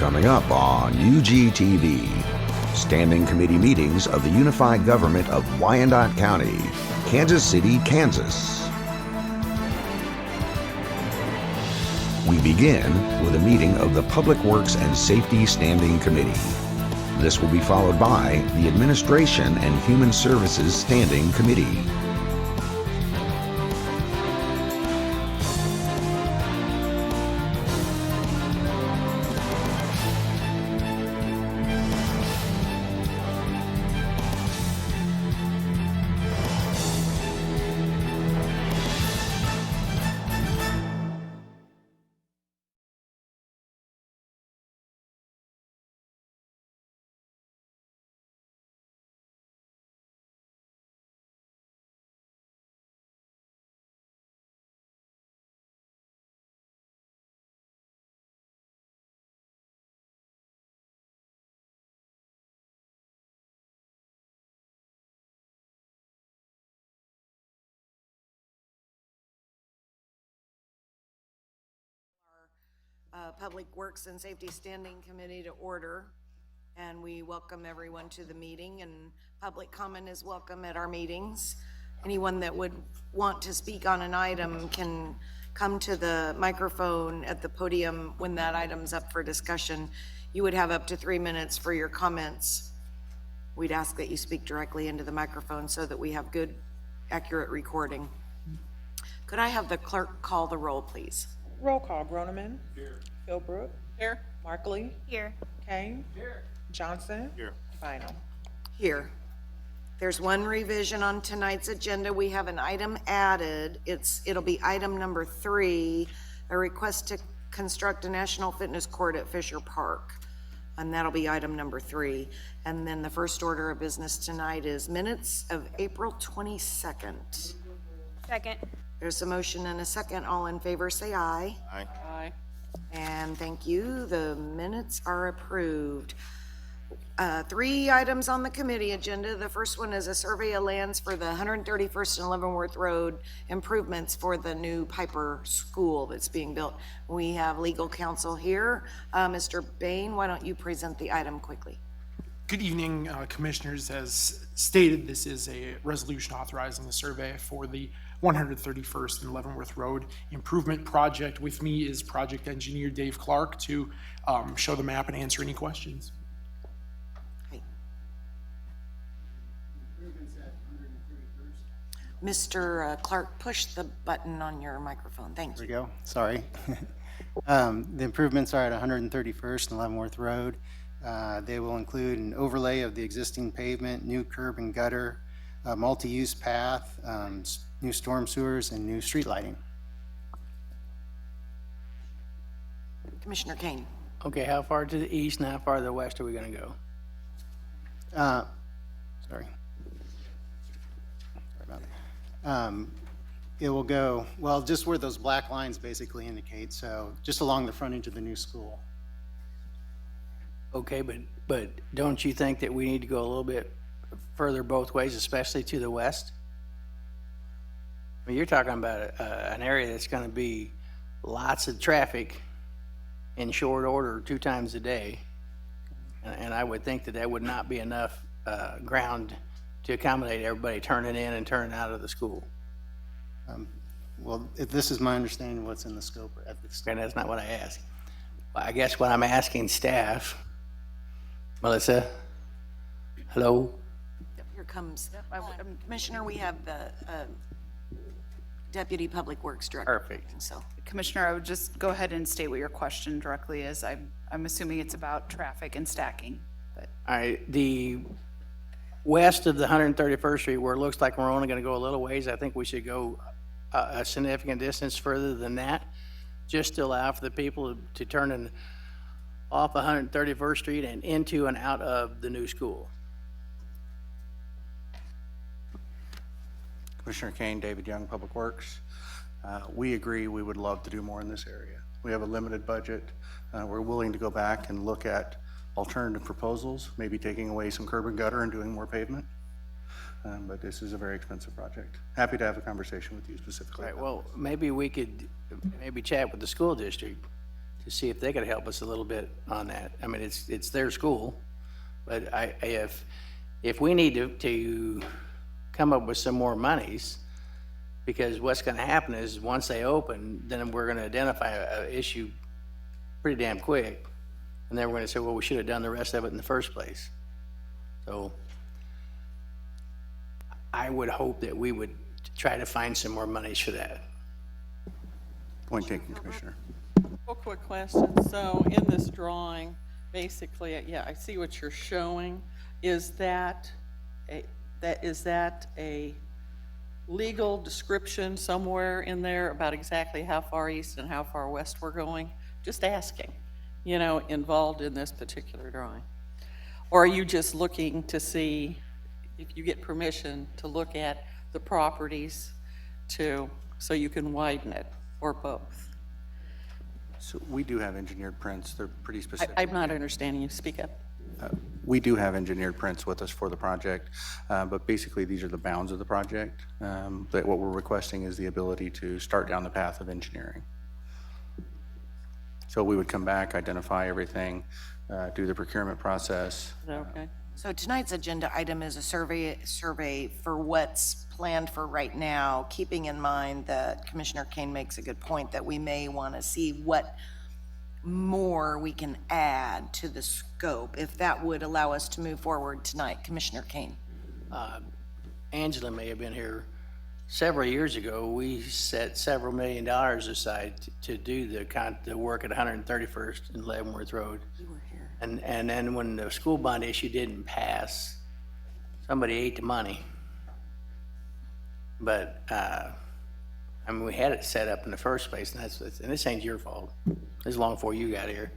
Coming up on UGTV, Standing Committee Meetings of the Unified Government of Wyandotte County, Kansas City, Kansas. We begin with a meeting of the Public Works and Safety Standing Committee. This will be followed by the Administration and Human Services Standing Committee. Public Works and Safety Standing Committee to order, and we welcome everyone to the meeting, and public comment is welcome at our meetings. Anyone that would want to speak on an item can come to the microphone at the podium when that item's up for discussion. You would have up to 3 minutes for your comments. We'd ask that you speak directly into the microphone so that we have good, accurate recording. Could I have the clerk call the roll, please? Roll call. Groneman. Here. Philbrook. Here. Markley. Here. Kane. Here. Johnson. Here. Bynum. Here. There's one revision on tonight's agenda. We have an item added. It'll be item number 3, a request to construct a national fitness court at Fisher Park. And that'll be item number 3. And then the first order of business tonight is minutes of April 22nd. Second. There's a motion and a second. All in favor, say aye. Aye. Aye. And thank you. The minutes are approved. 3 items on the committee agenda. The first one is a survey of lands for the 131st and Leavenworth Road improvements for the new Piper School that's being built. We have legal counsel here. Mr. Bain, why don't you present the item quickly? Good evening, Commissioners. As stated, this is a resolution authorizing the survey for the 131st and Leavenworth Road improvement project. With me is project engineer Dave Clark to show the map and answer any questions. Hey. Mr. Clark, push the button on your microphone. Thank you. There we go. Sorry. The improvements are at 131st and Leavenworth Road. They will include an overlay of the existing pavement, new curb and gutter, multi-use path, new storm sewers, and new street lighting. Commissioner Kane. Okay, how far to the east and how far to the west are we going to go? Sorry about that. It will go, well, just where those black lines basically indicate, so just along the frontage of the new school. Okay, but don't you think that we need to go a little bit further both ways, especially to the west? I mean, you're talking about an area that's going to be lots of traffic in short order 2 times a day. And I would think that that would not be enough ground to accommodate everybody turning in and turning out of the school. Well, if this is my understanding of what's in the scope at this time. And that's not what I asked. I guess what I'm asking staff, Melissa, hello? Here comes, Commissioner, we have the Deputy Public Works Director. Perfect. So, Commissioner, I would just go ahead and state what your question directly is. I'm assuming it's about traffic and stacking. But All right, the west of the 131st Street, where it looks like we're only going to go a little ways, I think we should go a significant distance further than that, just to allow for the people to turn in off 131st Street and into and out of the new school. Commissioner Kane, David Young, Public Works. We agree we would love to do more in this area. We have a limited budget. We're willing to go back and look at alternative proposals, maybe taking away some curb and gutter and doing more pavement. But this is a very expensive project. Happy to have a conversation with you specifically. Right, well, maybe we could chat with the school district to see if they could help us a little bit on that. I mean, it's their school, but if we need to come up with some more monies, because what's gonna happen is, once they open, then we're gonna identify a issue pretty damn quick, and then we're gonna say, well, we should have done the rest of it in the first place. So I would hope that we would try to find some more monies for that. Point taken, Commissioner. Real quick question. So in this drawing, basically, yeah, I see what you're showing. Is that a legal description somewhere in there about exactly how far east and how far west we're going? Just asking, involved in this particular drawing. Or are you just looking to see if you get permission to look at the properties so you can widen it, or both? So we do have engineered prints. They're pretty specific. I'm not understanding you. Speak up. We do have engineered prints with us for the project, but basically these are the bounds of the project. But what we're requesting is the ability to start down the path of engineering. So we would come back, identify everything, do the procurement process. Is that okay? So tonight's agenda item is a survey for what's planned for right now, keeping in mind that Commissioner Kane makes a good point that we may want to see what more we can add to the scope, if that would allow us to move forward tonight. Commissioner Kane. Angela may have been here several years ago. We set several $1 million aside to do the work at 131st and Leavenworth Road. You were here. And then when the school bond issue didn't pass, somebody ate the money. But, I mean, we had it set up in the first place, and this ain't your fault. This is long before you got here.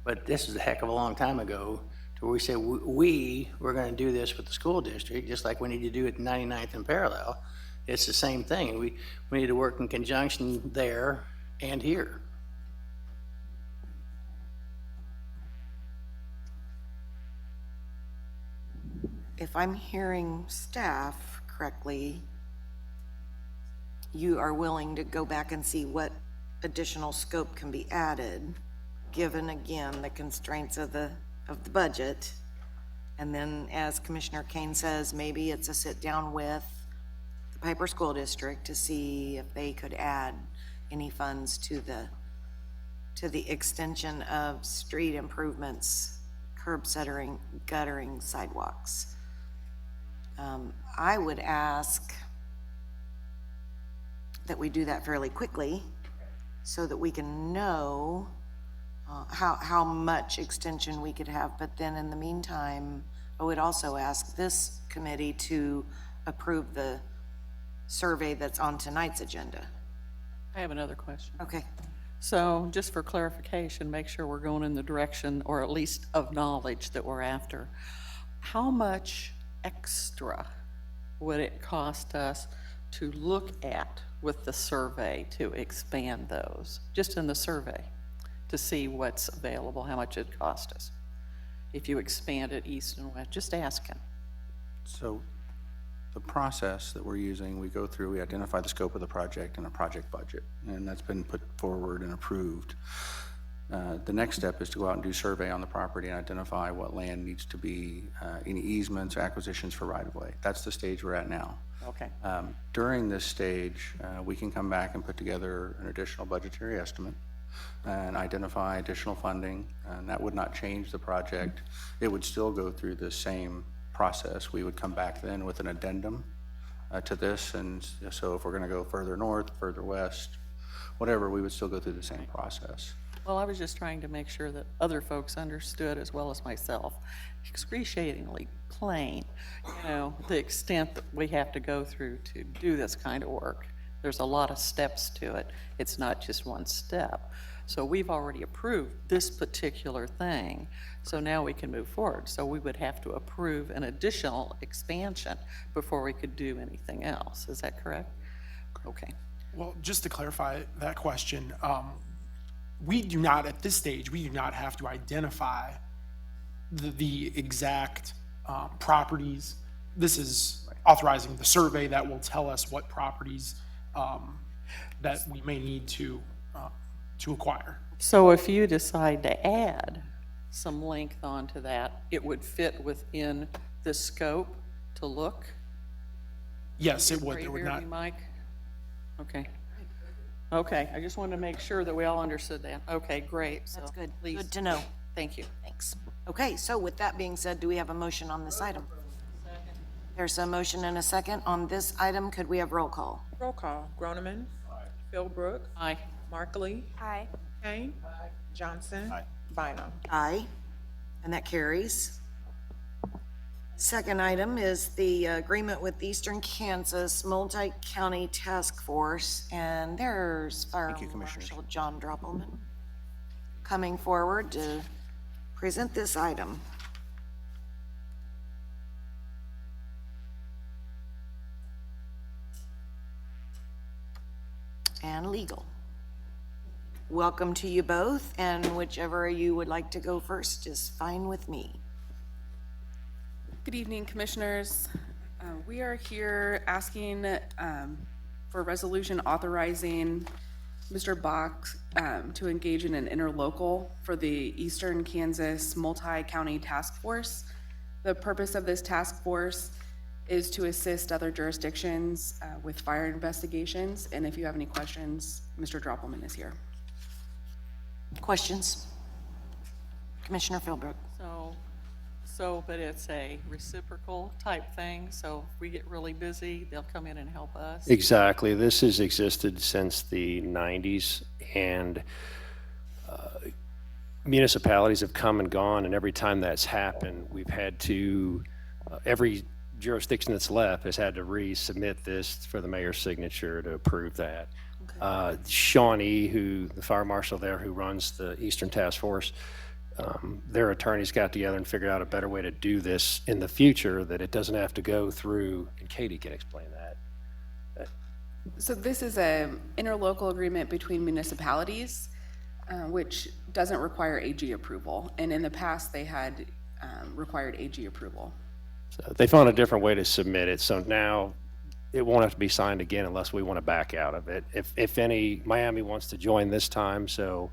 But this is a heck of a long time ago, to where we said we're gonna do this with the school district, just like we need to do it in 99th and Parallel. It's the same thing. We need to work in conjunction there and here. If I'm hearing staff correctly, you are willing to go back and see what additional scope can be added, given again the constraints of the budget. And then, as Commissioner Kane says, maybe it's a sit down with the Piper School District to see if they could add any funds to the extension of street improvements, curb settering, guttering, sidewalks. I would ask that we do that fairly quickly so that we can know how much extension we could have. But then in the meantime, I would also ask this committee to approve the survey that's on tonight's agenda. I have another question. Okay. So just for clarification, make sure we're going in the direction, or at least of knowledge, that we're after. How much extra would it cost us to look at with the survey to expand those, just in the survey, to see what's available, how much it cost us? If you expand it east and west, just asking. So the process that we're using, we go through, we identify the scope of the project and a project budget, and that's been put forward and approved. The next step is to go out and do survey on the property and identify what land needs to be, any easements, acquisitions for right-of-way. That's the stage we're at now. Okay. During this stage, we can come back and put together an additional budgetary estimate and identify additional funding, and that would not change the project. It would still go through the same process. We would come back then with an addendum to this, and so if we're going to go further north, further west, whatever, we would still go through the same process. Well, I was just trying to make sure that other folks understood, as well as myself, excruciatingly plain, the extent that we have to go through to do this kind of work. There's a lot of steps to it. It's not just one step. So we've already approved this particular thing, so now we can move forward. So we would have to approve an additional expansion before we could do anything else. Is that correct? Okay. Well, just to clarify that question, we do not, at this stage, we do not have to identify the exact properties. This is authorizing the survey that will tell us what properties that we may need to acquire. So if you decide to add some length onto that, it would fit within the scope to look? Yes, it would. Are you There would hearing not, me, Mike? Okay. Okay, I just wanted to make sure that we all understood that. Okay, great. So That's good. please. Good to know. Thank you. Thanks. Okay, so with that being said, do we have a motion on this item? There's a motion and a second on this item. Could we have roll call? Roll call. Groneman. Philbrook. Aye. Markley. Aye. Kane. Johnson. Bynum. Aye, and that carries. Second item is the agreement with Eastern Kansas Multi-County Task Force, and there's Fire Marshal John Droppelman coming forward to present this item. And legal. Welcome to you both, and whichever you would like to go first is fine with me. Good evening, Commissioners. We are here asking for a resolution authorizing Mr. Bach to engage in an interlocal for the Eastern Kansas Multi-County Task Force. The purpose of this task force is to assist other jurisdictions with fire investigations, and if you have any questions, Mr. Droppelman is here. Questions? Commissioner Philbrook. But it's a reciprocal type thing, so if we get really busy, they'll come in and help us. Exactly. This has existed since the 90s, and municipalities have come and gone, and every time that's happened, we've had to, every jurisdiction that's left has had to resubmit this for the mayor's signature to approve that. Shawnee, the fire marshal there who runs the Eastern Task Force, their attorneys got together and figured out a better way to do this in the future, that it doesn't have to go through, and Katie can explain that. So this is an interlocal agreement between municipalities, which doesn't require AG approval. And in the past, they had required AG approval. So they found a different way to submit it, so now it won't have to be signed again unless we want to back out of it. If any, Miami wants to join this time, so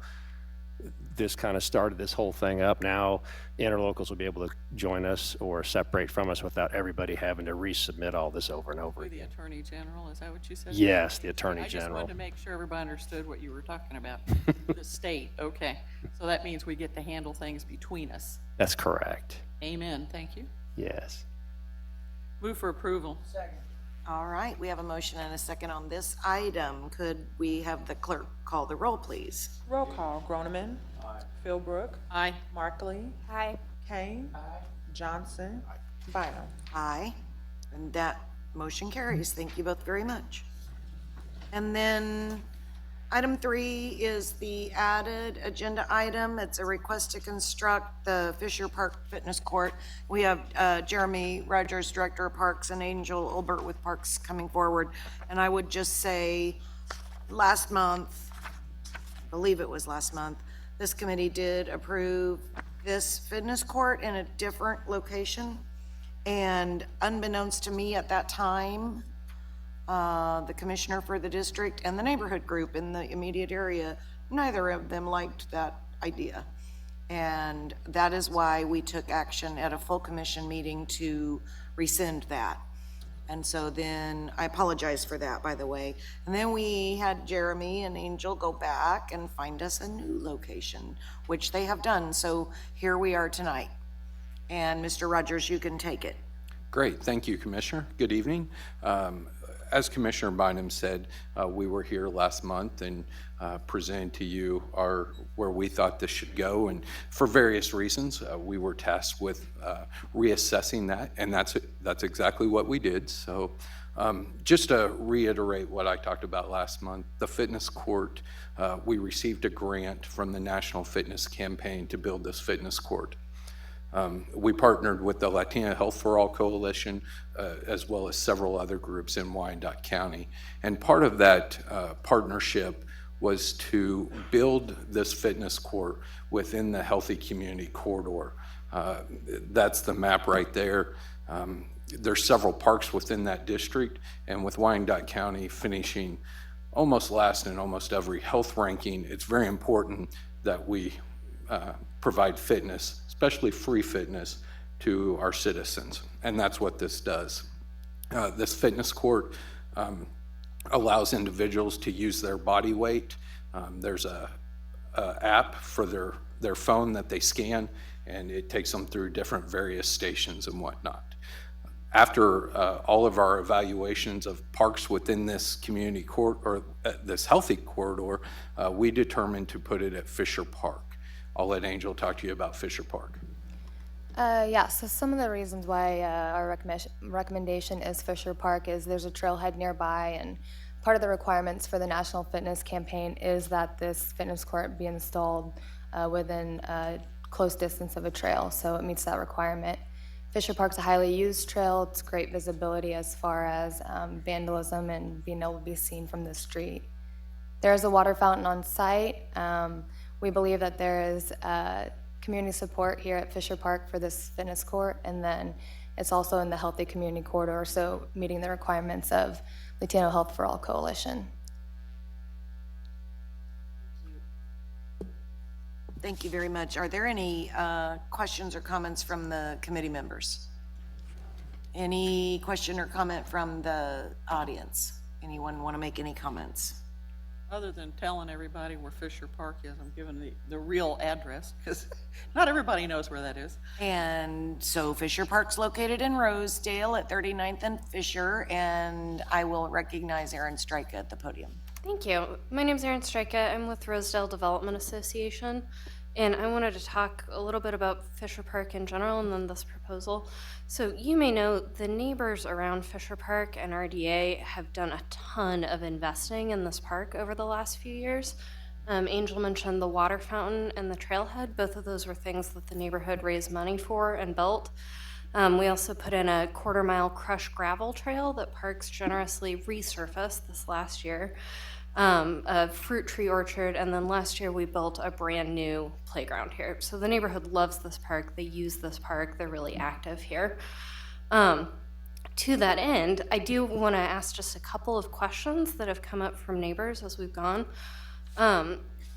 this kind of started this whole thing up. Now interlocals will be able to join us or separate from us without everybody having to resubmit all this over and over With the again. Attorney General, is that what you said? Yes, the Attorney I just General. wanted to make sure everybody understood what you were talking about. The state, okay. So that means we get to handle things between us. That's correct. Amen, thank you. Yes. Move for approval. All right, we have a motion and a second on this item. Could we have the clerk call the roll, please? Roll call. Groneman. Philbrook. Aye. Markley. Aye. Kane. Johnson. Bynum. Aye, and that motion carries. Thank you both very much. And then item 3 is the added agenda item. It's a request to construct the Fisher Park Fitness Court. We have Jeremy Rogers, Director of Parks, and Angel Olbert with Parks coming forward. And I would just say, last month, I believe it was last month, this committee did approve this fitness court in a different location. And unbeknownst to me at that time, the commissioner for the district and the neighborhood group in the immediate area, neither of them liked that idea. And that is why we took action at a full commission meeting to rescind that. And so then, I apologize for that, by the way. And then we had Jeremy and Angel go back and find us a new location, which they have done. So here we are tonight. And Mr. Rogers, you can take it. Great, thank you, Commissioner. Good evening. As Commissioner Bynum said, we were here last month and presented to you where we thought this should go, and for various reasons, we were tasked with reassessing that, and that's exactly what we did. So just to reiterate what I talked about last month, the fitness court, we received a grant from the National Fitness Campaign to build this fitness court. We partnered with the Latina Health for All Coalition, as well as several other groups in Wyandotte County. And part of that partnership was to build this fitness court within the Healthy Community Corridor. That's the map right there. There's several parks within that district, and with Wyandotte County finishing almost last in almost every health ranking, it's very important that we provide fitness, especially free fitness, to our citizens. And that's what this does. This fitness court allows individuals to use their body weight. There's a app for their phone that they scan, and it takes them through different various stations and whatnot. After all of our evaluations of parks within this community court, or this healthy corridor, we determined to put it at Fisher Park. I'll let Angel talk to you about Fisher Park. Yeah, so some of the reasons why our recommendation is Fisher Park is there's a trailhead nearby, and part of the requirements for the National Fitness Campaign is that this fitness court be installed within a close distance of a trail, so it meets that requirement. Fisher Park's a highly used trail. It's great visibility as far as vandalism and being able to be seen from the street. There is a water fountain on site. We believe that there is community support here at Fisher Park for this fitness court, and then it's also in the healthy community corridor, so meeting the requirements of Latino Health for All Coalition. Thank you very much. Are there any questions or comments from the committee members? Any question or comment from the audience? Anyone want to make any comments? Other than telling everybody where Fisher Park is, I'm giving the real address, because not everybody knows where that is. And so Fisher Park's located in Rosedale at 39th and Fisher, and I will recognize Erin Strika at the podium. Thank you. My name is Erin Strika. I'm with Rosedale Development Association, and I wanted to talk a little bit about Fisher Park in general and then this proposal. So you may know the neighbors around Fisher Park and RDA have done a ton of investing in this park over the last few years. Angel mentioned the water fountain and the trailhead. Both of those were things that the neighborhood raised money for and built. We also put in a quarter-mile crushed gravel trail that Parks generously resurfaced this last year, a fruit tree orchard, and then last year we built a brand new playground here. So the neighborhood loves this park. They use this park. They're really active here. To that end, I do want to ask just a couple of questions that have come up from neighbors as we've gone.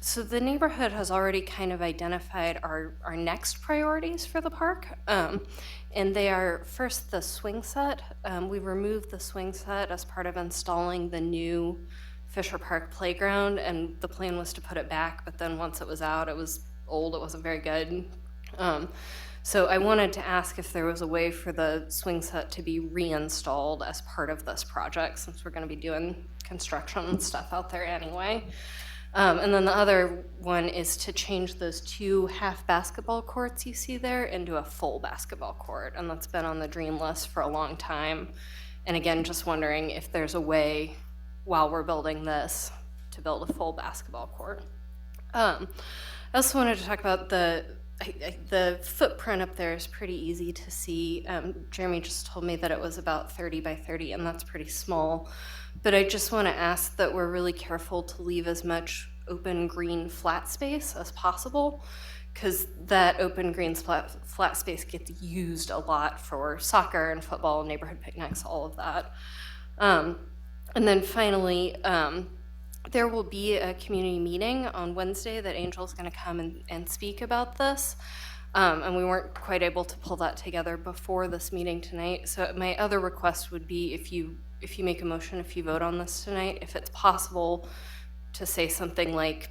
So the neighborhood has already kind of identified our next priorities for the park. And they are first the swing set. We removed the swing set as part of installing the new Fisher Park playground, and the plan was to put it back, but then once it was out, it was old, it wasn't very good. So I wanted to ask if there was a way for the swing set to be reinstalled as part of this project, since we're gonna be doing construction and stuff out there anyway. And then the other one is to change those 2 half basketball courts you see there into a full basketball court, and that's been on the dream list for a long time. And again, just wondering if there's a way, while we're building this, to build a full basketball court. I also wanted to talk about the footprint up there is pretty easy to see. Jeremy just told me that it was about 30 by 30, and that's pretty small. But I just want to ask that we're really careful to leave as much open green flat space as possible, because that open green flat space gets used a lot for soccer and football, neighborhood picnics, all of that. And then finally, there will be a community meeting on Wednesday that Angel's going to come and speak about this. And we weren't quite able to pull that together before this meeting tonight. So my other request would be, if you make a motion, if you vote on this tonight, if it's possible to say something like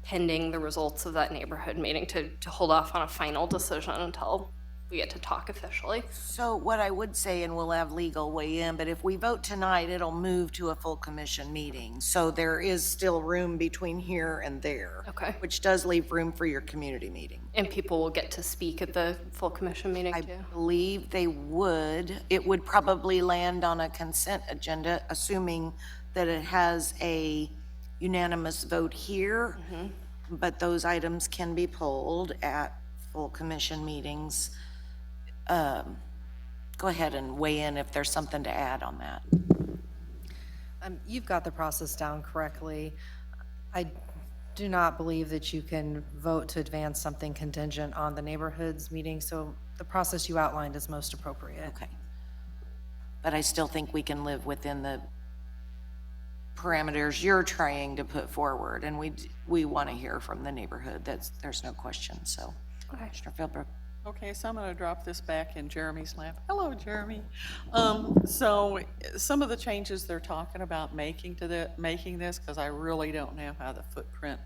pending the results of that neighborhood meeting, to hold off on a final decision until we get to talk officially. So what I would say, and we'll have legal weigh in, but if we vote tonight, it'll move to a full commission meeting. So there is still room between here and there. Okay. Which does leave room for your community meeting. And people will get to speak at the full commission meeting too? I believe they would. It would probably land on a consent agenda, assuming that it has a unanimous vote here. Mm-hmm. But those items can be pulled at full commission meetings. Go ahead and weigh in if there's something to add on that. You've got the process down correctly. I do not believe that you can vote to advance something contingent on the neighborhoods meeting, so the process you outlined is most appropriate. Okay. But I still think we can live within the parameters you're trying to put forward, and we want to hear from the neighborhood. There's no question, so. Commissioner Philbrook. Okay, so I'm going to drop this back in Jeremy's lap. Hello, Jeremy. So some of the changes they're talking about making this, because I really don't know how the footprint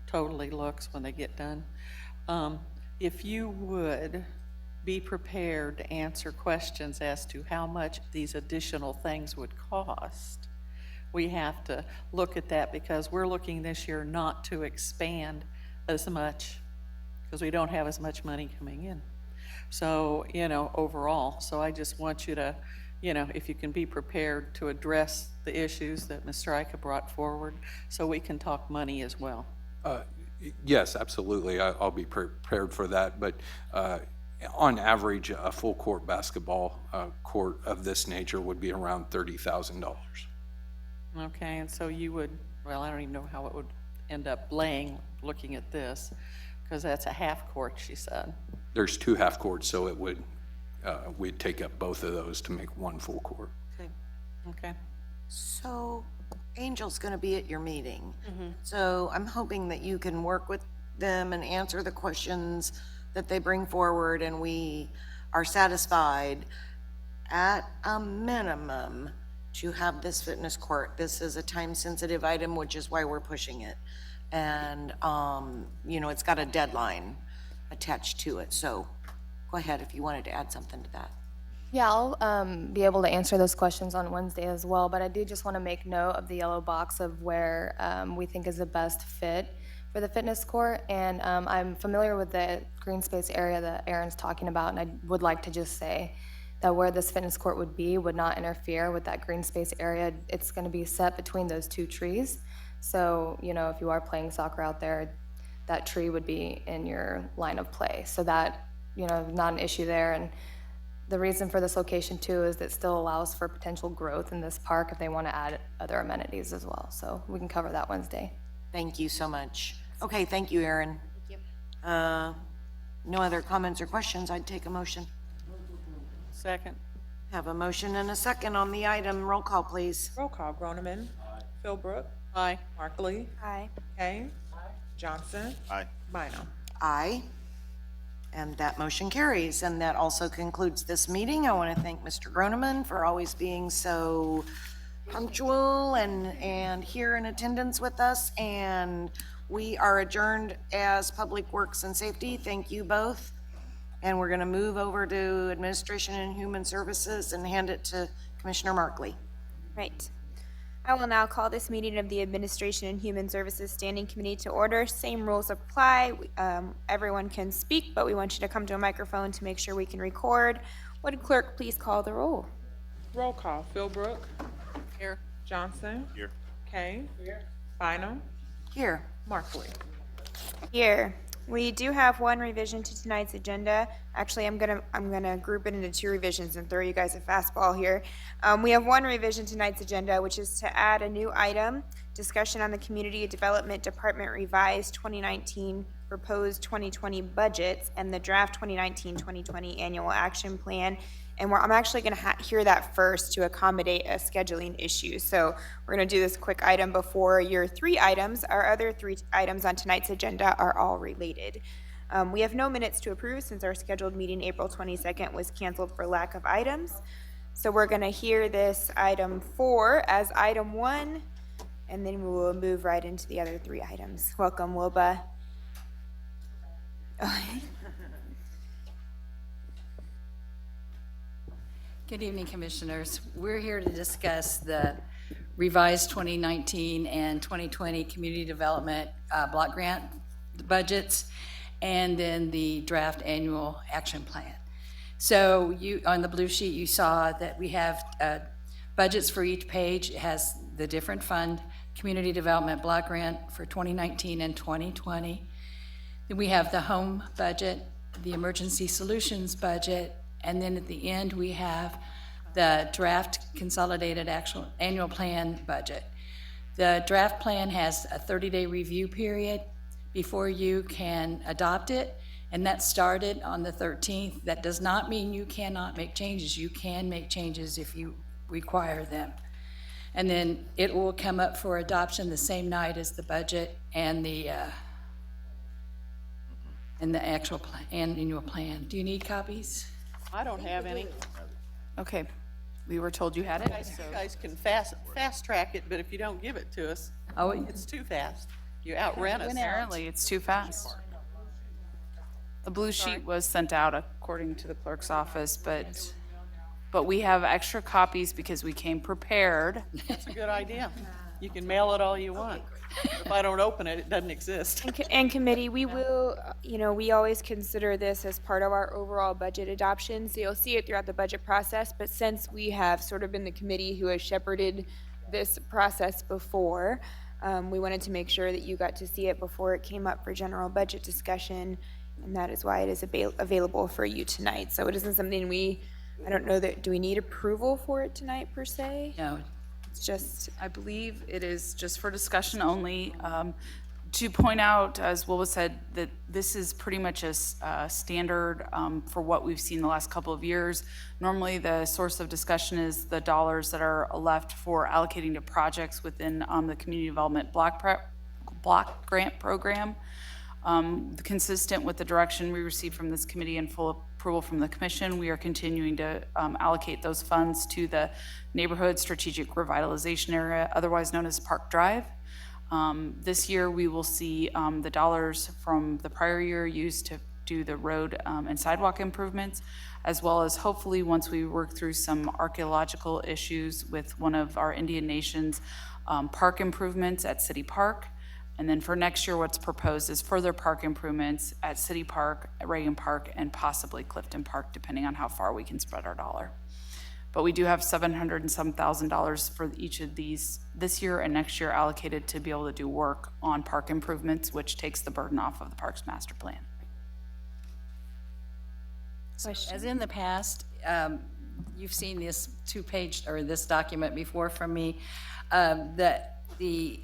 totally looks when they get done. If you would be prepared to answer questions as to how much these additional things would cost, we have to look at that, because we're looking this year not to expand as much, because we don't have as much money coming in. So, overall, so I just want you to, if you can be prepared to address the issues that Ms. Stryka brought forward, so we can talk money as well. Yes, absolutely. I'll be prepared for that. But on average, a full court basketball court of this nature would be around $30,000. Okay, and so you would, well, I don't even know how it would end up looking at this, because that's a half court, she said. There's 2 half courts, so it would, we'd take up both of those to make 1 full court. Okay. So Angel's going to be at your meeting. So I'm hoping that you can work with them and answer the questions that they bring forward, and we are satisfied at a minimum to have this fitness court. This is a time-sensitive item, which is why we're pushing it. And, it's got a deadline attached to it. So go ahead if you wanted to add something to that. Yeah, I'll be able to answer those questions on Wednesday as well, but I do just want to make note of the yellow box of where we think is the best fit for the fitness court. And I'm familiar with the green space area that Aaron's talking about, and I would like to just say that where this fitness court would be would not interfere with that green space area. It's going to be set between those 2 trees. So, if you are playing soccer out there, that tree would be in your line of play. So that, not an issue there. And the reason for this location too is that it still allows for potential growth in this park if they want to add other amenities as well. So we can cover that Wednesday. Thank you so much. Okay, thank you, Aaron. Thank you. No other comments or questions. I'd take a motion. Second. Have a motion and a second on the item. Roll call, please. Roll call, Groneman. Philbrook. Aye. Markley. Aye. Kane. Johnson. Aye. Bynum. Aye. And that motion carries. And that also concludes this meeting. I want to thank Mr. Groneman for always being so punctual and here in attendance with us. And we are adjourned as Public Works and Safety. Thank you both. And we're going to move over to Administration and Human Services and hand it to Commissioner Markley. Right. I will now call this meeting of the Administration and Human Services Standing Committee to order. Same rules apply. Everyone can speak, but we want you to come to a microphone to make sure we can record. Would clerk please call the roll? Roll call, Philbrook. Here. Johnson. Here. Kane. Here. Bynum. Here. Markley. Here. We do have one revision to tonight's agenda. Actually, I'm gonna group it into 2 revisions and throw you guys a fastball here. We have one revision to tonight's agenda, which is to add a new item, discussion on the Community Development Department revised 2019 proposed 2020 budgets and the draft 2019-2020 annual action plan. And I'm actually going to hear that first to accommodate a scheduling issue. So we're going to do this quick item before your 3 items. Our other 3 items on tonight's agenda are all related. We have no minutes to approve since our scheduled meeting April 22nd was canceled for lack of items. So we're going to hear this item 4 as item 1, and then we will move right into the other 3 items. Welcome, Wilba. Good evening, Commissioners. We're here to discuss the revised 2019 and 2020 Community Development Block Grant budgets, and then the draft annual action plan. So on the blue sheet, you saw that we have budgets for each page. It has the different fund, Community Development Block Grant for 2019 and 2020. Then we have the home budget, the emergency solutions budget, and then at the end, we have the draft consolidated actual annual plan budget. The draft plan has a 30-day review period before you can adopt it, and that started on the 13th. That does not mean you cannot make changes. You can make changes if you require them. And then it will come up for adoption the same night as the budget and the actual annual plan. Do you need copies? I don't have any. Okay, we were told you had it, You guys can fast track it, but if you don't give it to us, Oh, it's too fast. You outran us. apparently it's too fast. The blue sheet was sent out according to the clerk's office, but we have extra copies because we came prepared. That's a good idea. You can mail it all you want. If I don't open it, it doesn't exist. And committee, we will, we always consider this as part of our overall budget adoption, so you'll see it throughout the budget process, but since we have sort of been the committee who has shepherded this process before, we wanted to make sure that you got to see it before it came up for general budget discussion, and that is why it is available for you tonight. So it isn't something I don't know do we need approval for it tonight per se? No. It's just, I believe it is just for discussion only. To point out, as Will was said, that this is pretty much a standard for what we've seen the last couple of years. Normally, the source of discussion is the dollars that are left for allocating to projects within the Community Development Block Grant Program. Consistent with the direction we received from this committee and full approval from the commission, we are continuing to allocate those funds to the Neighborhood Strategic Revitalization Area, otherwise known as Park Drive. This year, we will see the dollars from the prior year used to do the road and sidewalk improvements, as well as hopefully once we work through some archaeological issues with one of our Indian nations, park improvements at City Park. And then for next year, what's proposed is further park improvements at City Park, Reagan Park, and possibly Clifton Park, depending on how far we can spread our dollar. But we do have $700 and some thousand for each of these this year and next year allocated to be able to do work on park improvements, which takes the burden off of the Parks Master Plan. As in the past, you've seen this two-page or this document before from me, that the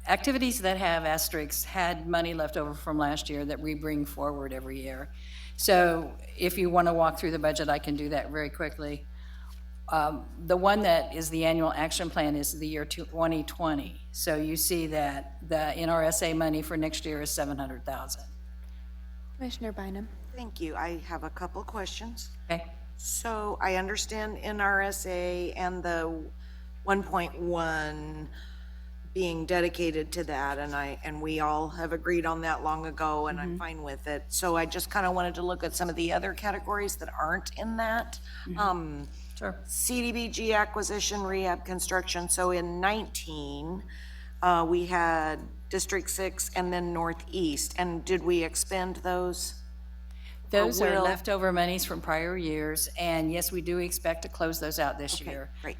activities that have asterisks had money left over from last year that we bring forward every year. So if you want to walk through the budget, I can do that very quickly. The one that is the annual action plan is the year 2020. So you see that the NRSA money for next year is $700,000. Commissioner Bynum. Thank you. I have a couple questions. Okay. So I understand NRSA and the 1.1 being dedicated to that, and we all have agreed on that long ago, and I'm fine with it. So I just kind of wanted to look at some of the other categories that aren't in that. Sure. CDBG acquisition, rehab, construction. So in 19, we had District 6 and then Northeast. And did we expend those? Those are leftover monies from prior years, and yes, we do expect to close those out this year. Great.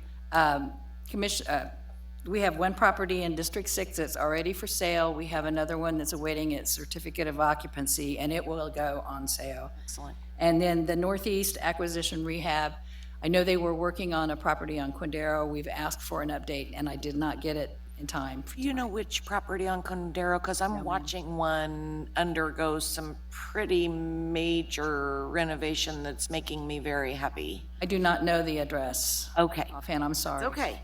We have one property in District 6 that's already for sale. We have another one that's awaiting its certificate of occupancy, and it will go on sale. Excellent. And then the Northeast acquisition rehab, I know they were working on a property on Quindaro. We've asked for an update, and I did not get it in time. You know which property on Condero? Because I'm watching one undergo some pretty major renovation that's making me very happy. I do not know the address. Okay. Offhand, I'm sorry. It's okay.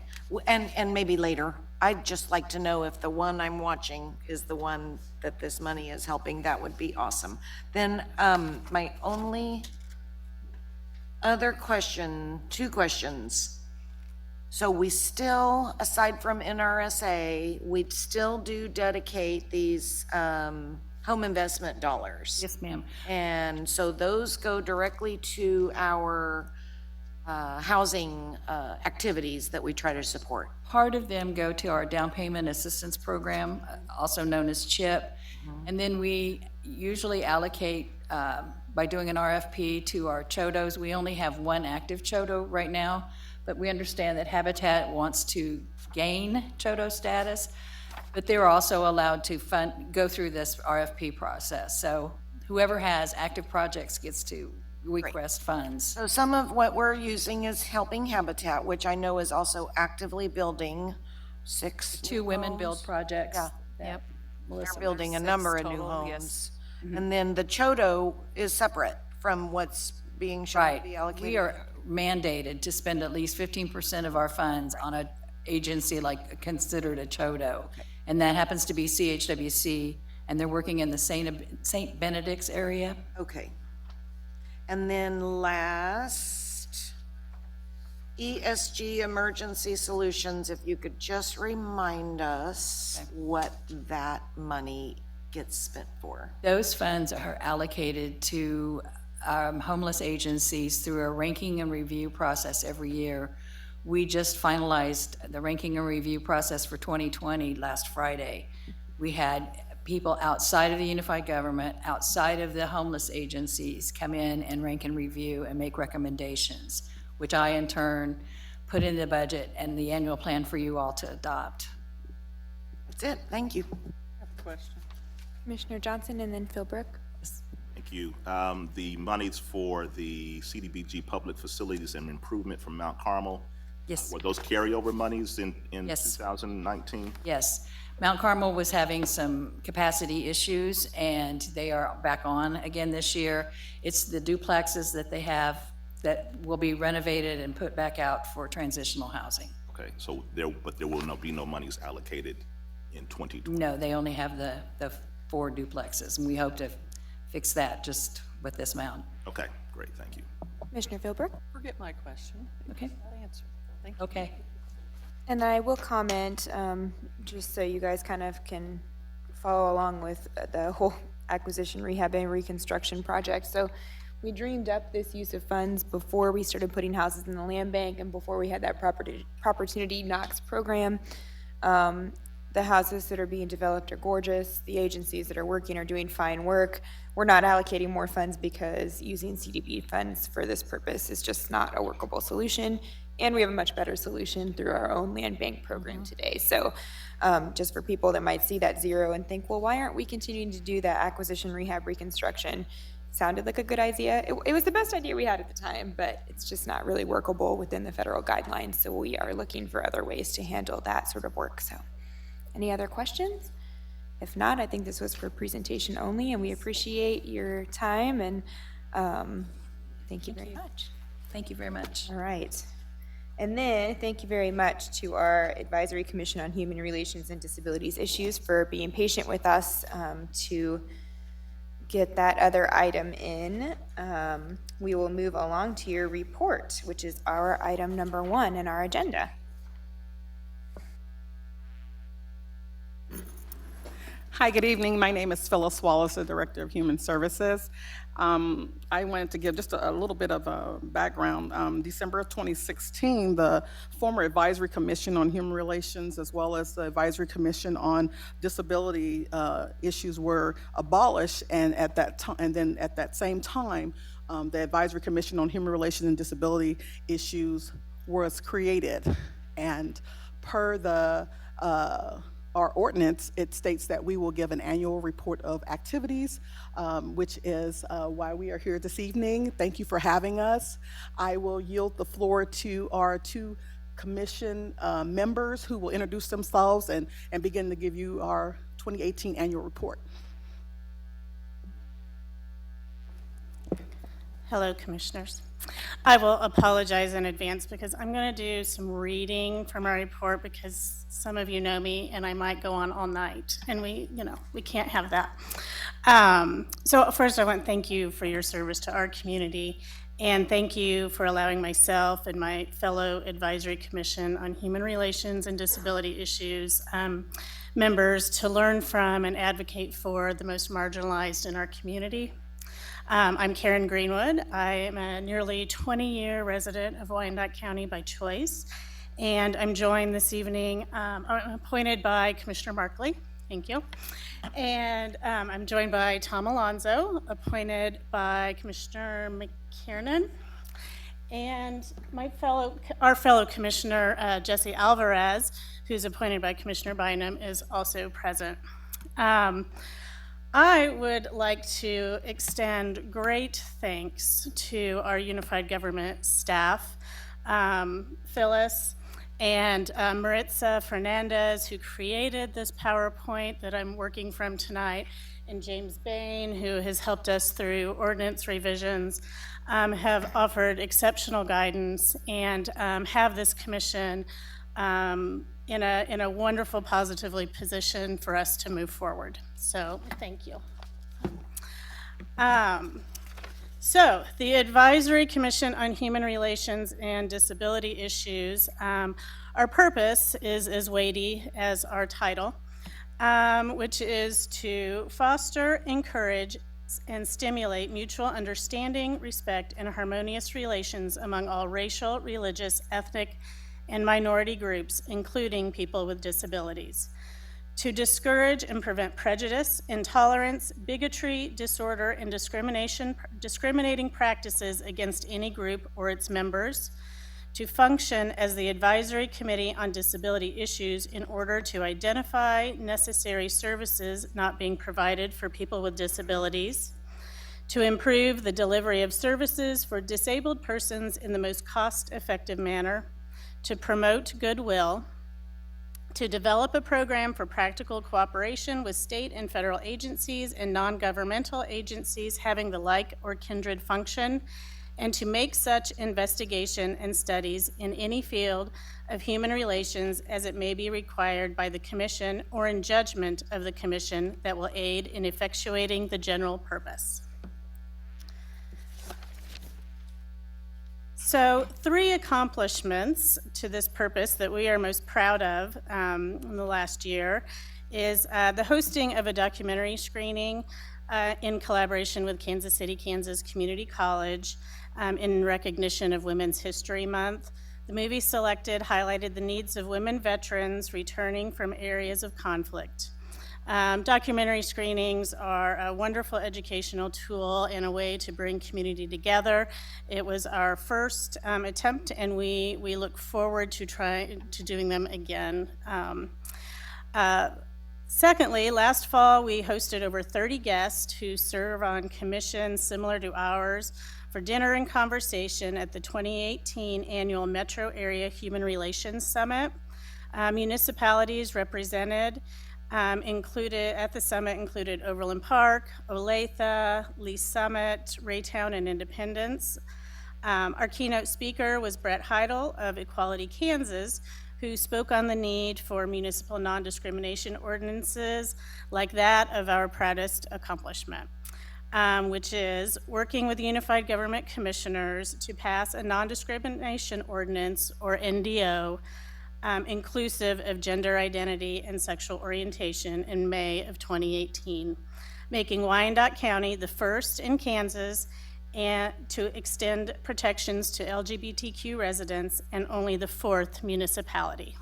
And maybe later. I'd just like to know if the one I'm watching is the one that this money is helping. That would be awesome. Then my only other question, two questions. So we still, aside from NRSA, we'd still do dedicate these home investment dollars. Yes, ma'am. And so those go directly to our housing activities that we try to support. Part of them go to our down payment assistance program, also known as CHIP. And then we usually allocate, by doing an RFP, to our CHODOs. We only have one active CHODO right now, but we understand that Habitat wants to gain CHODO status, but they're also allowed to go through this RFP process. So whoever has active projects gets to request funds. So some of what we're using is Helping Habitat, which I know is also actively building 6 Two women homes. build projects. Yeah. Yep. They're building a number of new total, homes. yes. And then the CHODO is separate from what's being shown to be Right. allocated. We are mandated to spend at least 15% of our funds on agency like considered a CHODO. And that happens to be CHWC, and they're working in the St. Benedict's area. Okay. And then last, ESG Emergency Solutions, if you could just remind us what that money gets spent for. Those funds are allocated to homeless agencies through a ranking and review process every year. We just finalized the ranking and review process for 2020 last Friday. We had people outside of the unified government, outside of the homeless agencies come in and rank and review and make recommendations, which I in turn put in the budget and the annual plan for you all to adopt. That's it. Thank you. I have a question. Commissioner Johnson and then Philbrook. Thank you. The monies for the CDBG Public Facilities and Improvement from Mount Carmel, Yes. were those carryover monies in Yes. 2019? Yes. Mount Carmel was having some capacity issues, and they are back on again this year. It's the duplexes that they have that will be renovated and put back out for transitional housing. Okay, so there will be no monies allocated in 2020? No, they only have the 4 duplexes, and we hope to fix that just with this amount. Okay, great, thank you. Commissioner Philbrook. Forget my question. Okay. That answer. Thank you. Okay. And I will comment, just so you guys kind of can follow along with the whole acquisition, rehab, and reconstruction project. So we dreamed up this use of funds before we started putting houses in the land bank and before we had that Opportunity Knocks program. The houses that are being developed are gorgeous. The agencies that are working are doing fine work. We're not allocating more funds because using CDB funds for this purpose is just not a workable solution. And we have a much better solution through our own land bank program today. So just for people that might see that 0 and think, well, why aren't we continuing to do that acquisition, rehab, reconstruction? Sounded like a good idea. It was the best idea we had at the time, but it's just not really workable within the federal guidelines. So we are looking for other ways to handle that sort of work. So any other questions? If not, I think this was for presentation only, and we appreciate your time, and thank you very much. Thank you very much. All right. And then, thank you very much to our Advisory Commission on Human Relations and Disabilities Issues for being patient with us to get that other item in. We will move along to your report, which is our item number 1 in our agenda. Hi, good evening. My name is Phyllis Wallace, the Director of Human Services. I wanted to give just a little bit of a background. December of 2016, the former Advisory Commission on Human Relations as well as the Advisory Commission on Disability issues were abolished, and at that time, and then at that same time, the Advisory Commission on Human Relations and Disability issues was created. And per the our ordinance, it states that we will give an annual report of activities, which is why we are here this evening. Thank you for having us. I will yield the floor to our 2 commission members who will introduce themselves and begin to give you our 2018 annual report. Hello, Commissioners. I will apologize in advance because I'm going to do some reading from our report because some of you know me and I might go on all night, and we can't have that. So first I want to thank you for your service to our community, and thank you for allowing myself and my fellow Advisory Commission on Human Relations and Disability Issues members to learn from and advocate for the most marginalized in our community. I'm Karen Greenwood. I am a nearly 20-year resident of Wyandotte County by choice, and I'm joined this evening, I'm appointed by Commissioner Markley, thank you, and I'm joined by Tom Alonzo, appointed by Commissioner McKiernan, and our fellow Commissioner Jesse Alvarez, who's appointed by Commissioner Bynum, is also present. I would like to extend great thanks to our unified government staff, Phyllis and Maritza Fernandez, who created this PowerPoint that I'm working from tonight, and James Bain, who has helped us through ordinance revisions, have offered exceptional guidance and have this commission in a wonderful, positively position for us to move forward. So thank you. So the Advisory Commission on Human Relations and Disability Issues, our purpose is as weighty as our title, which is to foster, encourage, and stimulate mutual understanding, respect, and harmonious relations among all racial, religious, ethnic, and minority groups, including people with disabilities. To discourage and prevent prejudice, intolerance, bigotry, disorder, and discriminating practices against any group or its members. To function as the Advisory Committee on Disability Issues in order to identify necessary services not being provided for people with disabilities. To improve the delivery of services for disabled persons in the most cost-effective manner. To promote goodwill. To develop a program for practical cooperation with state and federal agencies and non-governmental agencies having the like or kindred function, and to make such investigation and studies in any field of human relations as it may be required by the Commission or in judgment of the Commission that will aid in effectuating the general purpose. So 3 accomplishments to this purpose that we are most proud of in the last year is the hosting of a documentary screening in collaboration with Kansas City, Kansas Community College in recognition of Women's History Month. The movie selected highlighted the needs of women veterans returning from areas of conflict. Documentary screenings are a wonderful educational tool and a way to bring community together. It was our first attempt, and we look forward to doing them again. Secondly, last fall we hosted over 30 guests who serve on commissions similar to ours for dinner and conversation at the 2018 annual Metro Area Human Relations Summit. Municipalities represented included at the summit included Overland Park, Olathe, Lee Summit, Raytown, and Independence. Our keynote speaker was Brett Heidel of Equality Kansas, who spoke on the need for municipal non-discrimination ordinances like that of our proudest accomplishment, which is working with Unified Government Commissioners to pass a non-discrimination ordinance, or NDO, inclusive of gender identity and sexual orientation in May of 2018, making Wyandotte County the first in Kansas and to extend protections to LGBTQ residents and only the 4th municipality.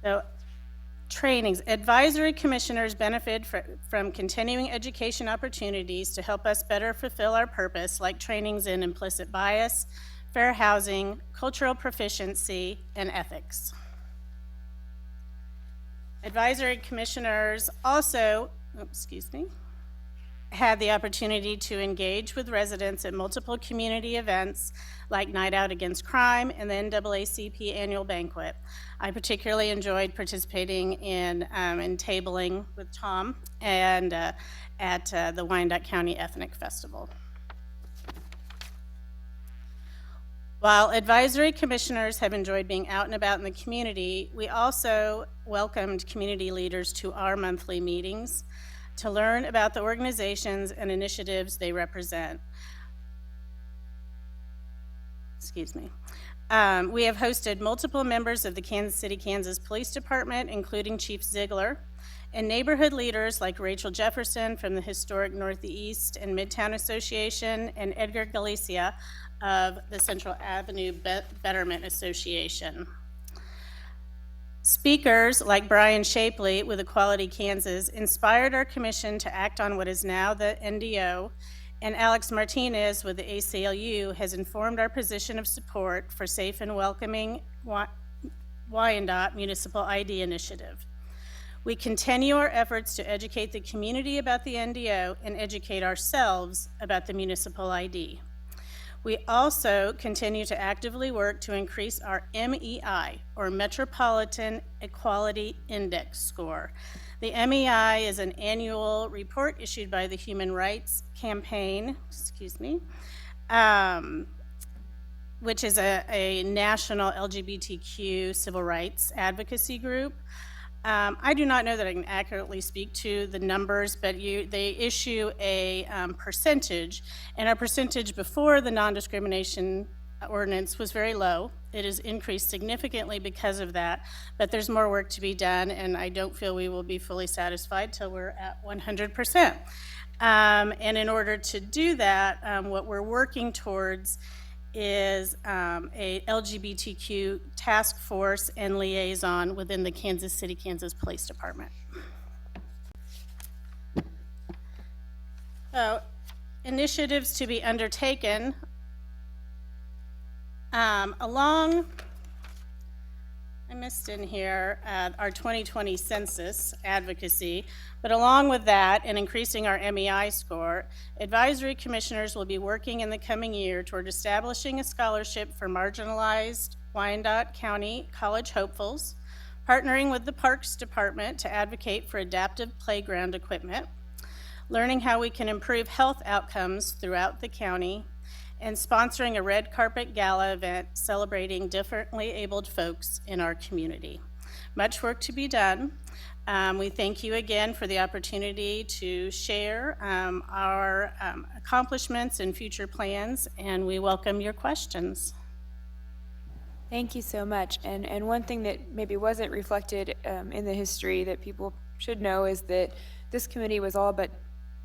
So, trainings. Advisory commissioners benefit from continuing education opportunities to help us better fulfill our purpose, like trainings in implicit bias, fair housing, cultural proficiency, and ethics. Advisory commissioners also, had the opportunity to engage with residents at multiple community events like Night Out Against Crime and the NAACP annual banquet. I particularly enjoyed participating in tabling with Tom and at the Wyandotte County Ethnic Festival. While advisory commissioners have enjoyed being out and about in the community, we also welcomed community leaders to our monthly meetings to learn about the organizations and initiatives they represent. We have hosted multiple members of the Kansas City, Kansas Police Department, including Chief Ziegler, and neighborhood leaders like Rachel Jefferson from the Historic Northeast and Midtown Association, and Edgar Galicia of the Central Avenue Betterment Association. Speakers like Brian Shapley with Equality Kansas inspired our commission to act on what is now the NDO, and Alex Martinez with the ACLU has informed our position of support for safe and welcoming Wyandotte Municipal ID Initiative. We continue our efforts to educate the community about the NDO and educate ourselves about the municipal ID. We also continue to actively work to increase our MEI, or Metropolitan Equality Index score. The MEI is an annual report issued by the Human Rights Campaign, which is a national LGBTQ civil rights advocacy group. I do not know that I can accurately speak to the numbers, but they issue a percentage, and our percentage before the non-discrimination ordinance was very low. It has increased significantly because of that, but there's more work to be done, and I don't feel we will be fully satisfied till we're at 100%. And in order to do that, what we're working towards is a LGBTQ task force and liaison within the Kansas City, Kansas Police Department. So, initiatives to be undertaken I missed in here our 2020 census advocacy, but along with that and increasing our MEI score, advisory commissioners will be working in the coming year toward establishing a scholarship for marginalized Wyandotte County college hopefuls, partnering with the Parks Department to advocate for adaptive playground equipment, learning how we can improve health outcomes throughout the county, and sponsoring a red carpet gala event celebrating differently abled folks in our community. Much work to be done. We thank you again for the opportunity to share our accomplishments and future plans, and we welcome your questions. Thank you so much. And one thing that maybe wasn't reflected in the history that people should know is that this committee was all but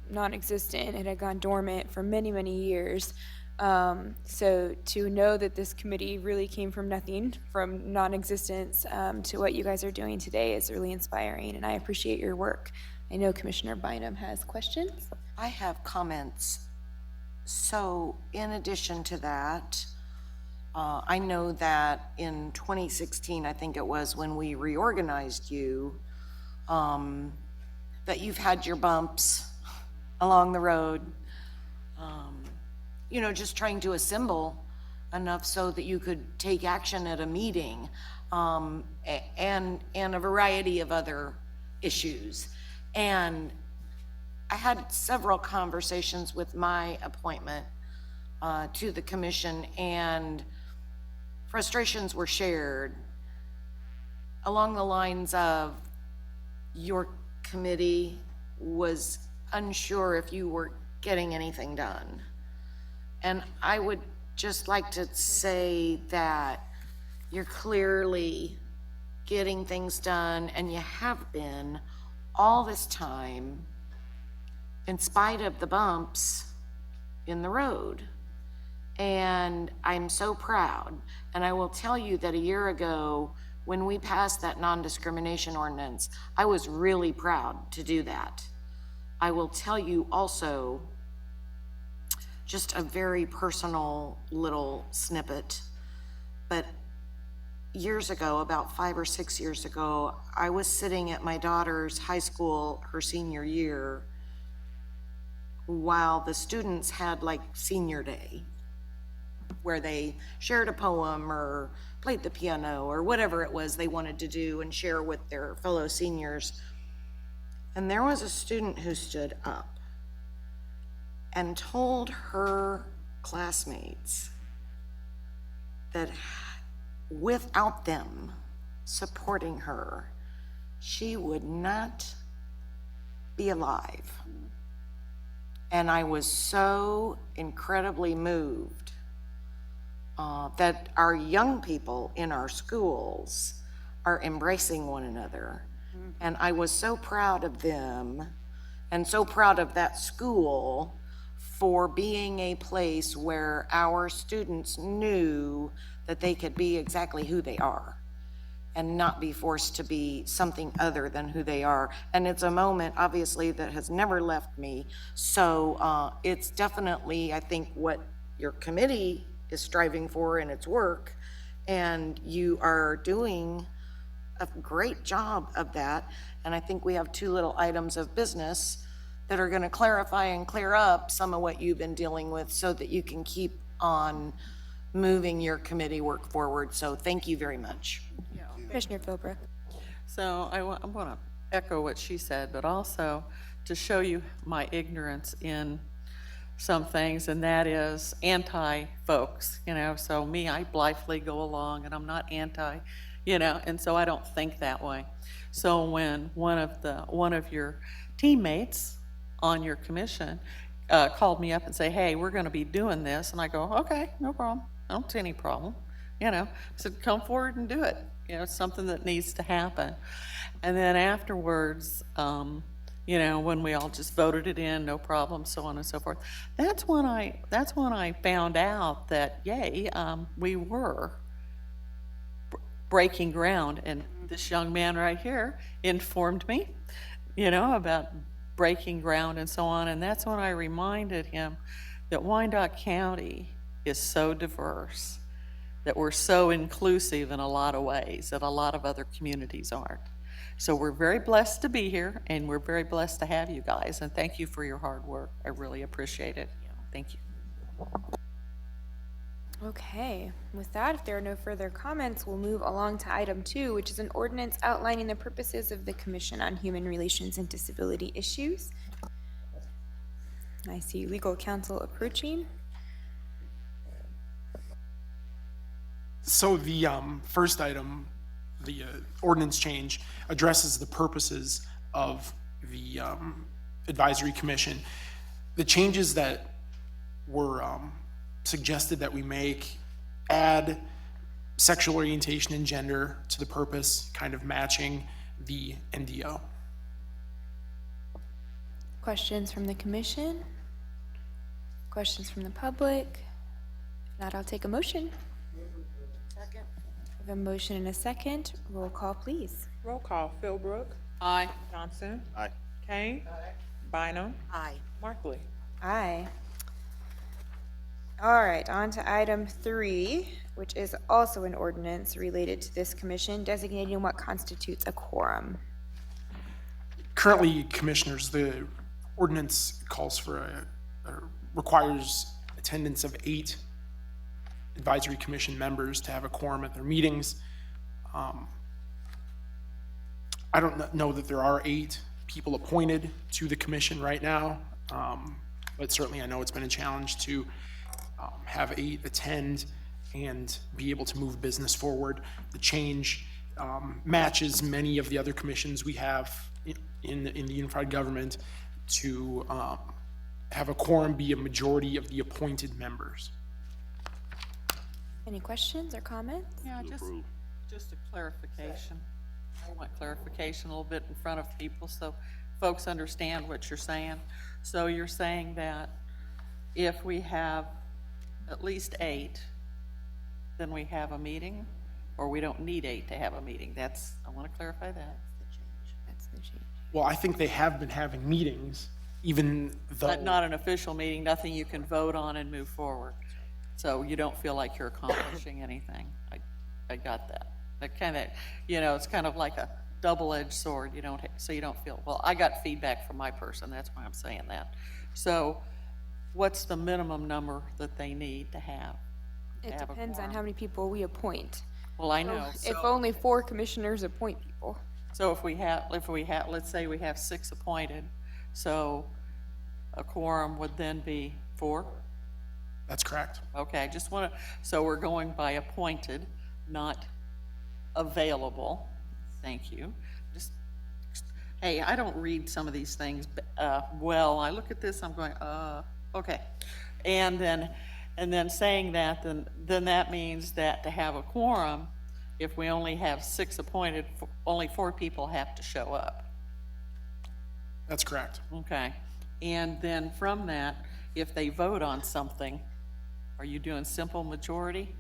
non-existent. It had gone dormant for many, many years. So to know that this committee really came from nothing, from non-existence to what you guys are doing today is really inspiring, and I appreciate your work. I know Commissioner Bynum has questions. I have comments. So in addition to that, I know that in 2016, I think it was when we reorganized you, that you've had your bumps along the road. You know, just trying to assemble enough so that you could take action at a meeting, and a variety of other issues. And I had several conversations with my appointment to the commission, and frustrations were shared along the lines of your committee was unsure if you were getting anything done. And I would just like to say that you're clearly getting things done, and you have been all this time in spite of the bumps in the road. And I'm so proud. And I will tell you that a year ago, when we passed that non-discrimination ordinance, I was really proud to do that. I will tell you also, just a very personal little snippet, but years ago, about 5 or 6 years ago, I was sitting at my daughter's high school, her senior year, while the students had like senior day, where they shared a poem or played the piano or whatever it was they wanted to do and share with their fellow seniors. And there was a student who stood up and told her classmates that without them supporting her, she would not be alive. And I was so incredibly moved that our young people in our schools are embracing one another. And I was so proud of them and so proud of that school for being a place where our students knew that they could be exactly who they are and not be forced to be something other than who they are. And it's a moment, obviously, that has never left me. So it's definitely, I think, what your committee is striving for in its work, and you are doing a great job of that. And I think we have 2 little items of business that are going to clarify and clear up some of what you've been dealing with so that you can keep on moving your committee work forward. So thank you very much. Commissioner Philbrook. So I want to echo what she said, but also to show you my ignorance in some things, and that is anti-folks, so me, I blithely go along, and I'm not anti, and so I don't think that way. So when one of your teammates on your commission called me up and say, hey, we're going to be doing this, and I go, okay, no problem, I don't see any problem, I said, come forward and do it, it's something that needs to happen. And then afterwards, when we all just voted it in, no problem, so on and so forth. That's when I found out that, yay, we were breaking ground, and this young man right here informed me, about breaking ground and so on, and that's when I reminded him that Wyandotte County is so diverse, that we're so inclusive in a lot of ways that a lot of other communities aren't. So we're very blessed to be here, and we're very blessed to have you guys, and thank you for your hard work. I really appreciate it. Thank you. Okay, with that, if there are no further comments, we'll move along to item 2, which is an ordinance outlining the purposes of the Commission on Human Relations and Disability Issues. I see legal counsel approaching. So the first item, the ordinance change, addresses the purposes of the advisory commission. The changes that were suggested that we make add sexual orientation and gender to the purpose, kind of matching the NDO. Questions from the commission? Questions from the public? If not, I'll take a motion. Second. We have a motion and a second. Roll call, please. Roll call, Philbrook. Aye. Johnson. Aye. Kane. Bynum. Aye. Markley. Aye. All right, on to item 3, which is also an ordinance related to this commission, designating what constitutes a quorum. Currently, commissioners, the ordinance calls for requires attendance of 8 advisory commission members to have a quorum at their meetings. I don't know that there are 8 people appointed to the commission right now, but certainly I know it's been a challenge to have 8 attend and be able to move business forward. The change matches many of the other commissions we have in the unified government to have a quorum be a majority of the appointed members. Any questions or comments? Yeah, just a clarification. I want clarification a little bit in front of people so folks understand what you're saying. So you're saying that if we have at least 8, then we have a meeting, or we don't need 8 to have a meeting? I want to clarify that. That's the change. Well, I think they have been having meetings, even though... But not an official meeting, nothing you can vote on and move forward. So you don't feel like you're accomplishing anything. I got that. That kind of, it's kind of like a double-edged sword. So you don't feel, well, I got feedback from my person, that's why I'm saying that. So what's the minimum number that they need to have? It depends on how many people we appoint. Well, I know. So if only 4 commissioners appoint people. So if we have, let's say we have 6 appointed, so a quorum would then be 4? That's correct. Okay, I just want to, so we're going by appointed, not available. Thank you. Hey, I don't read some of these things well. I look at this, I'm going, okay. And then saying that, then that means that to have a quorum, if we only have 6 appointed, only 4 people have to show up. That's correct. Okay. And then from that, if they vote on something, are you doing simple majority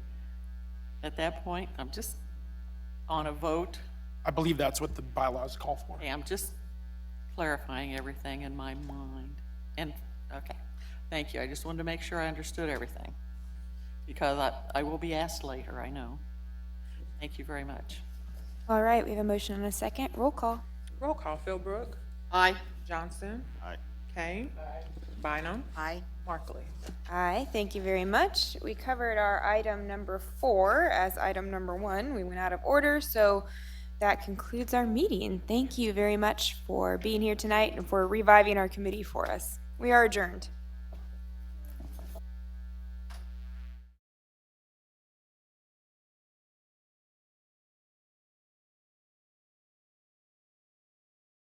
at that point? I'm just on a vote. I believe that's what the bylaws call for. Okay, I'm just clarifying everything in my mind. And, okay, thank you. I just wanted to make sure I understood everything, because I will be asked later, I know. Thank you very much. All right, we have a motion and a second. Roll call. Roll call, Philbrook. Aye. Johnson. Aye. Kane. Bynum. Aye. Markley. Aye, thank you very much. We covered our item number 4 as item number 1. We went out of order, so that concludes our meeting. Thank you very much for being here tonight and for reviving our committee for us. We are adjourned.